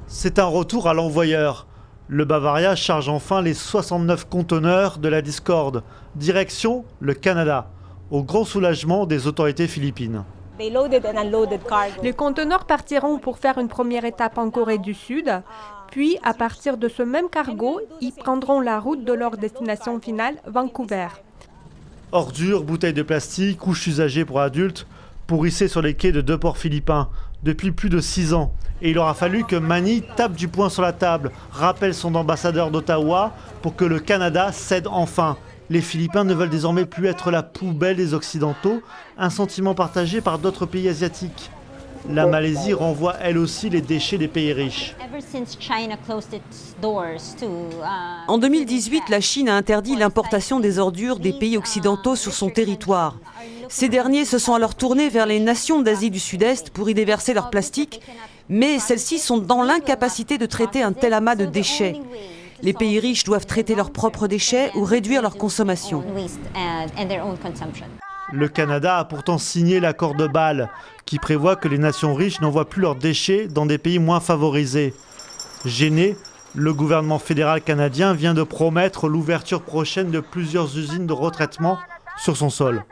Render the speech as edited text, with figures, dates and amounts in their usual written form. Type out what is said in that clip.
C'est un retour à l'envoyeur. Le Bavaria charge enfin les 69 conteneurs de la discorde. Direction le Canada, au grand soulagement des autorités philippines. Les conteneurs partiront pour faire une première étape en Corée du Sud. Puis, à partir de ce même cargo, ils prendront la route de leur destination finale, Vancouver. Ordures, bouteilles de plastique, couches usagées pour adultes, pourrissaient sur les quais de deux ports philippins depuis plus de 6 ans. Et il aura fallu que Manny tape du poing sur la table, rappelle son ambassadeur d'Ottawa pour que le Canada cède enfin. Les Philippins ne veulent désormais plus être la poubelle des Occidentaux, un sentiment partagé par d'autres pays asiatiques. La Malaisie renvoie elle aussi les déchets des pays riches. En 2018, la Chine a interdit l'importation des ordures des pays occidentaux sur son territoire. Ces derniers se sont alors tournés vers les nations d'Asie du Sud-Est pour y déverser leur plastique, mais celles-ci sont dans l'incapacité de traiter un tel amas de déchets. Les pays riches doivent traiter leurs propres déchets ou réduire leur consommation. Le Canada a pourtant signé l'accord de Bâle, qui prévoit que les nations riches n'envoient plus leurs déchets dans des pays moins favorisés. Gêné, le gouvernement fédéral canadien vient de promettre l'ouverture prochaine de plusieurs usines de retraitement sur son sol.